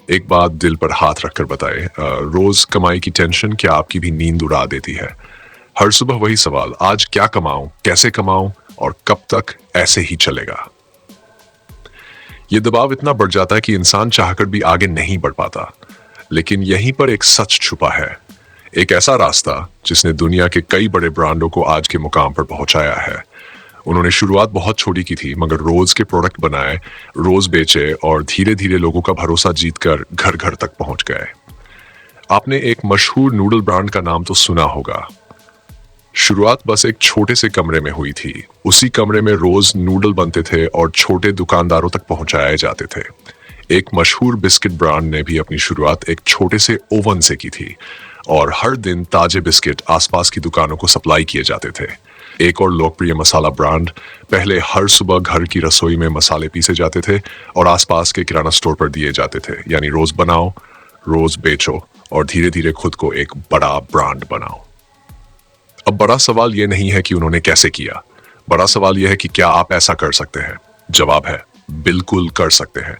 एक बात दिल पर हाथ रखकर बताएं, रोज कमाई की टेंशन क्या आपकी भी नींद उड़ा देती है? हर सुबह वही सवाल, आज क्या कमाऊं, कैसे कमाऊं और कब तक ऐसे ही चलेगा? ये दबाव इतना बढ़ जाता है कि इंसान चाहकर भी आगे नहीं बढ़ पाता। लेकिन यहीं पर एक सच छुपा है, एक ऐसा रास्ता जिसने दुनिया के कई बड़े ब्रांडों को आज के मुकाम पर पहुंचाया है। उन्होंने शुरुआत बहुत छोटी की थी, मगर रोज के प्रोडक्ट बनाए, रोज बेचे और धीरे धीरे लोगों का भरोसा जीतकर घर घर तक पहुंच गए। आपने एक मशहूर नूडल ब्रांड का नाम तो सुना होगा। शुरुआत बस एक छोटे से कमरे में हुई थी। उसी कमरे में रोज नूडल बनते थे और छोटे दुकानदारों तक पहुंचाए जाते थे। एक मशहूर बिस्किट ब्रांड ने भी अपनी शुरुआत एक छोटे से ओवन से की थी और हर दिन ताजे बिस्किट आसपास की दुकानों को सप्लाई किए जाते थे। एक और लोकप्रिय मसाला ब्रांड, पहले हर सुबह घर की रसोई में मसाले पीसे जाते थे और आसपास के किराना स्टोर पर दिए जाते थे। यानी रोज बनाओ, रोज बेचो और धीरे धीरे खुद को एक बड़ा ब्रांड बनाओ। अब बड़ा सवाल यह नहीं है कि उन्होंने कैसे किया, बड़ा सवाल यह है कि क्या आप ऐसा कर सकते हैं? जवाब है, बिल्कुल कर सकते हैं।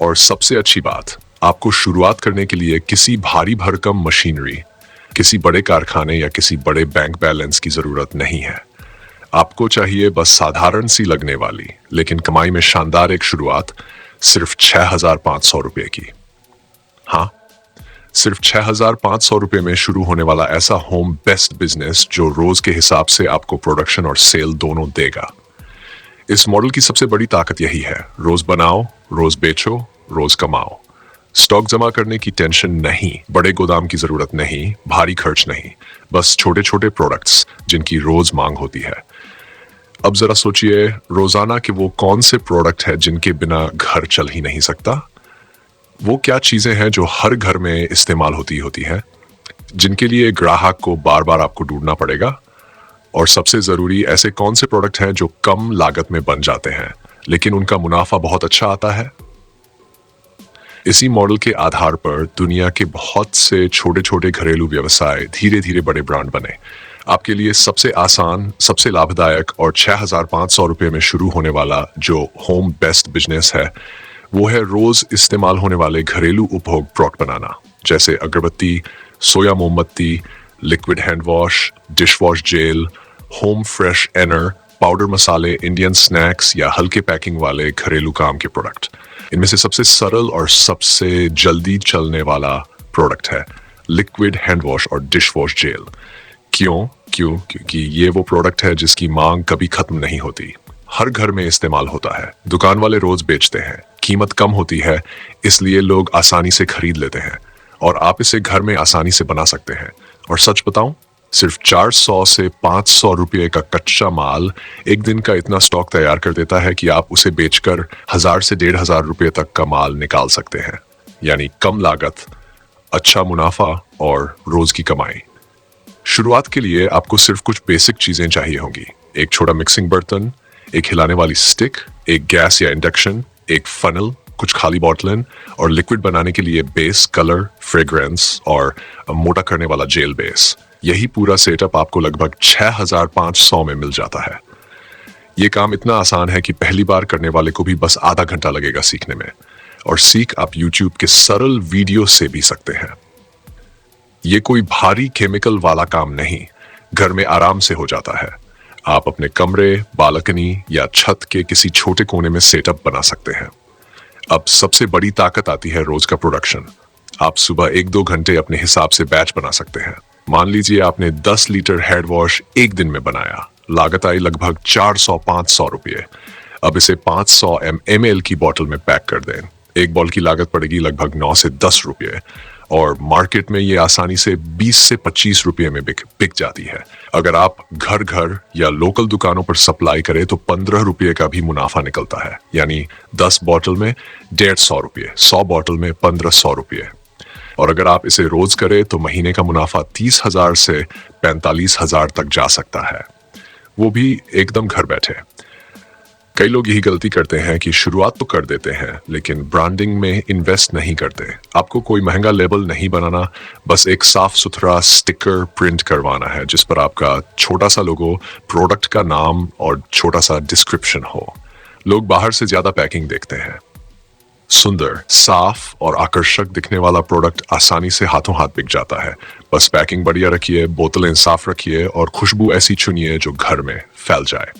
और सबसे अच्छी बात, आपको शुरुआत करने के लिए किसी भारी भरकम मशीनरी, किसी बड़े कारखाने या किसी बड़े बैंक बैलेंस की जरूरत नहीं है। आपको चाहिए बस साधारण सी लगने वाली लेकिन कमाई में शानदार एक शुरुआत, सिर्फ 6,500 रुपए की। हाँ, सिर्फ 6,500 रुपए में शुरू होने वाला ऐसा होम बेस्ट बिजनेस जो रोज के हिसाब से आपको प्रोडक्शन और सेल दोनों देगा। इस मॉडल की सबसे बड़ी ताकत यही है, रोज बनाओ, रोज बेचो, रोज कमाओ। स्टॉक जमा करने की टेंशन नहीं, बड़े गोदाम की जरूरत नहीं, भारी खर्च नहीं, बस छोटे छोटे प्रोडक्ट्स जिनकी रोज मांग होती है। अब जरा सोचिए रोजाना कि वो कौन से प्रोडक्ट है जिनके बिना घर चल ही नहीं सकता। वो क्या चीजें हैं जो हर घर में इस्तेमाल होती है, जिनके लिए ग्राहक को बार बार आपको ढूंढना पड़ेगा। और सबसे जरूरी, ऐसे कौन से प्रोडक्ट हैं जो कम लागत में बन जाते हैं लेकिन उनका मुनाफा बहुत अच्छा आता है। इसी मॉडल के आधार पर दुनिया के बहुत से छोटे छोटे घरेलू व्यवसाय धीरे धीरे बड़े ब्रांड बने। आपके लिए सबसे आसान, सबसे लाभदायक और 6,500 रुपए में शुरू होने वाला जो होम बेस्ट बिजनेस है, वो है रोज इस्तेमाल होने वाले घरेलू उपभोग प्रोडक्ट बनाना, जैसे अगरबत्ती, सोया मोमबत्ती, liquid hand wash, dish wash gel, home freshener एनर, पाउडर मसाले, इंडियन स्नैक्स या हल्के पैकिंग वाले घरेलू काम के प्रोडक्ट। इनमें से सबसे सरल और सबसे जल्दी चलने वाला प्रोडक्ट है लिक्विड हैंड वॉश और डिश वॉश जेल। क्योंकि ये वो प्रोडक्ट है जिसकी मांग कभी खत्म नहीं होती, हर घर में इस्तेमाल होता है, दुकान वाले रोज बेचते हैं, कीमत कम होती है इसलिए लोग आसानी से खरीद लेते हैं और आप इसे घर में आसानी से बना सकते हैं। और सच बताऊं, सिर्फ 400 से 500 रुपये का कच्चा माल एक दिन का इतना स्टॉक तैयार कर देता है कि आप उसे बेचकर 1,000 से 1,500 रुपये तक का माल निकाल सकते हैं। यानी कम लागत, अच्छा मुनाफा और रोज की कमाई। शुरुआत के लिए आपको सिर्फ कुछ बेसिक चीजें चाहिए होंगी, एक छोटा मिक्सिंग बर्तन, एक हिलाने वाली स्टिक, एक गैस या इंडक्शन, एक फनल, कुछ खाली बॉटलन और लिक्विड बनाने के लिए बेस, कलर, फ्रेग्रेंस और मोटा करने वाला जेल बेस। यही पूरा सेटअप आपको लगभग 6,500 में मिल जाता है। ये काम इतना आसान है कि पहली बार करने वाले को भी बस आधा घंटा लगेगा सीखने में, और सीख आप YouTube के सरल वीडियो से भी सकते हैं। ये कोई भारी केमिकल वाला काम नहीं, घर में आराम से हो जाता है। आप अपने कमरे, बालकनी या छत के किसी छोटे कोने में सेटअप बना सकते हैं। अब सबसे बड़ी ताकत आती है रोज का प्रोडक्शन। आप सुबह 1-2 घंटे अपने हिसाब से बैच बना सकते हैं। मान लीजिए आपने 10 लीटर हेड वॉश एक दिन में बनाया, लागत आई लगभग 400-500 रुपये। अब इसे 500 ml की बोतल में पैक कर दें, एक बॉल की लागत पड़ेगी लगभग 9 से 10 रुपये और मार्केट में ये आसानी से 20 से 25 रुपये में बिक जाती है। अगर आप घर घर या लोकल दुकानों पर सप्लाई करें तो 15 रुपये का भी मुनाफा निकलता है। यानी 10 बॉटल में 150 रुपये, 100 बॉटल में 1500 रुपये। और अगर आप इसे रोज करें तो महीने का मुनाफा 30,000 से 45,000 तक जा सकता है, वो भी एकदम घर बैठे। कई लोग यही गलती करते हैं कि शुरुआत तो कर देते हैं लेकिन ब्रांडिंग में इन्वेस्ट नहीं करते। आपको कोई महंगा लेबल नहीं बनाना, बस एक साफ सुथरा स्टिकर प्रिंट करवाना है जिस पर आपका छोटा सा लोगो, प्रोडक्ट का नाम और छोटा सा डिस्क्रिप्शन हो। लोग बाहर से ज्यादा पैकिंग देखते हैं, सुंदर, साफ और आकर्षक दिखने वाला प्रोडक्ट आसानी से हाथों हाथ बिक जाता है। बस पैकिंग बढ़िया रखिए, बोतलें साफ रखिए और खुशबू ऐसी चुनिए जो घर में फैल जाए।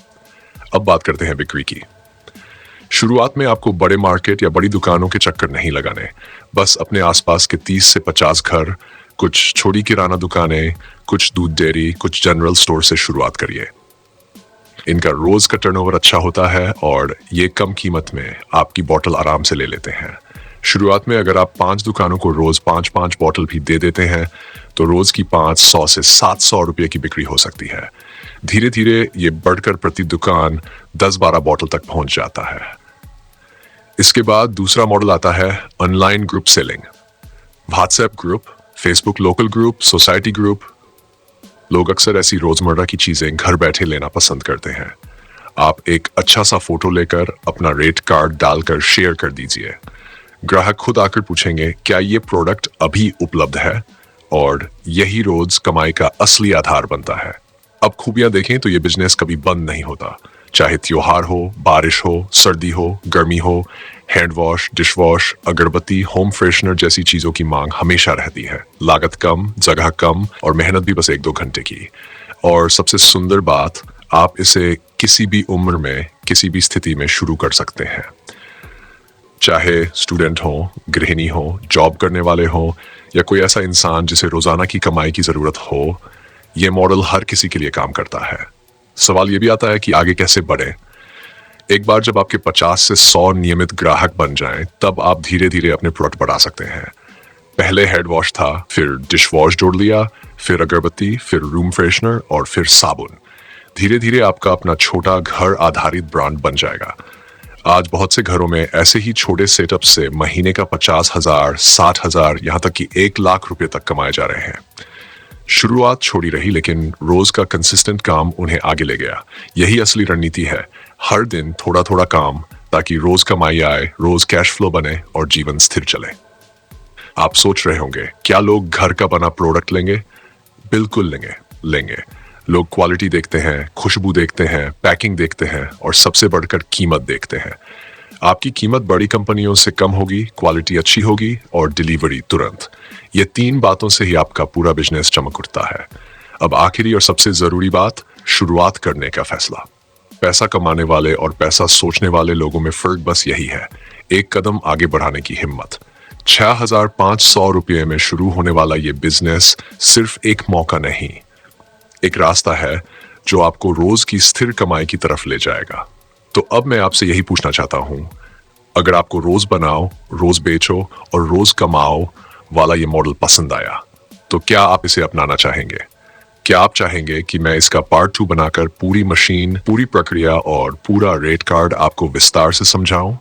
अब बात करते हैं बिक्री की। शुरुआत में आपको बड़े मार्केट या बड़ी दुकानों के चक्कर नहीं लगाने। बस अपने आसपास के 30 से 50 घर, कुछ छोटी किराना दुकानें, कुछ दूध डेयरी, कुछ जनरल स्टोर से शुरुआत करिए। इनका रोज का टर्नओवर अच्छा होता है और ये कम कीमत में आपकी बोतल आराम से ले लेते हैं। शुरुआत में अगर आप 5 दुकानों को रोज 5-5 बोतल भी दे देते हैं तो रोज की 500 से 700 रुपये की बिक्री हो सकती है। धीरे धीरे ये बढ़कर प्रति दुकान 10-12 बोतल तक पहुंच जाता है। इसके बाद दूसरा मॉडल आता है online group selling. WhatsApp group, Facebook local group, society group. लोग अक्सर ऐसी रोजमर्रा की चीजें घर बैठे लेना पसंद करते हैं। आप एक अच्छा सा फोटो लेकर अपना रेट कार्ड डालकर शेयर कर दीजिए। ग्राहक खुद आकर पूछेंगे क्या ये प्रोडक्ट अभी उपलब्ध है, और यही रोज कमाई का असली आधार बनता है। अब खूबियां देखें तो ये बिजनेस कभी बंद नहीं होता। चाहे त्योहार हो, बारिश हो, सर्दी हो, गर्मी हो, हैंड वॉश, डिश वॉश, अगरबत्ती, होम फ्रेशनर जैसी चीजों की मांग हमेशा रहती है। लागत कम, जगह कम और मेहनत भी बस 1-2 घंटे की। और सबसे सुंदर बात, आप इसे किसी भी उम्र में, किसी भी स्थिति में शुरू कर सकते हैं। चाहे स्टूडेंट हो, गृहिणी हो, जॉब करने वाले हो या कोई ऐसा इंसान जिसे रोजाना की कमाई की जरूरत हो, ये मॉडल हर किसी के लिए काम करता है। सवाल ये भी आता है कि आगे कैसे बढ़े। एक बार जब आपके 50 से 100 नियमित ग्राहक बन जाएं, तब आप धीरे धीरे अपने प्रोडक्ट बढ़ा सकते हैं। पहले हेड वॉश था, फिर डिश वॉश जोड़ लिया, फिर अगरबत्ती, फिर रूम फ्रेशनर और फिर साबुन। धीरे धीरे आपका अपना छोटा घर आधारित ब्रांड बन जाएगा। आज बहुत से घरों में ऐसे ही छोटे सेटअप से महीने का 50,000, 60,000, यहाँ तक कि 1 लाख रुपए तक कमाए जा रहे हैं। शुरुआत छोड़ी रही, लेकिन रोज का कंसिस्टेंट काम उन्हें आगे ले गया। यही असली रणनीति है, हर दिन थोड़ा थोड़ा काम, ताकि रोज कमाई आए, रोज कैश फ्लो बने और जीवन स्थिर चले। आप सोच रहे होंगे क्या लोग घर का बना प्रोडक्ट लेंगे? बिल्कुल लेंगे। लोग क्वालिटी देखते हैं, खुशबू देखते हैं, पैकिंग देखते हैं और सबसे बढ़कर कीमत देखते हैं। आपकी कीमत बड़ी कंपनियों से कम होगी, क्वालिटी अच्छी होगी और डिलीवरी तुरंत। ये 3 बातों से ही आपका पूरा बिजनेस चमक उठता है। अब आखिरी और सबसे जरूरी बात, शुरुआत करने का फैसला। पैसा कमाने वाले और पैसा सोचने वाले लोगों में फर्क बस यही है, एक कदम आगे बढ़ाने की हिम्मत। 6,500 रुपये में शुरू होने वाला ये बिजनेस सिर्फ एक मौका नहीं, एक रास्ता है जो आपको रोज की स्थिर कमाई की तरफ ले जाएगा। तो अब मैं आपसे यही पूछना चाहता हूं, अगर आपको रोज बनाओ, रोज बेचो और रोज कमाओ वाला ये मॉडल पसंद आया, तो क्या आप इसे अपनाना चाहेंगे? क्या आप चाहेंगे कि मैं इसका पार्ट 2 बनाकर पूरी मशीन, पूरी प्रक्रिया और पूरा रेट कार्ड आपको विस्तार से समझाऊं?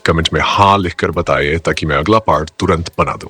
कमेंट में हाँ लिखकर बताइए ताकि मैं अगला पार्ट तुरंत बना दूं।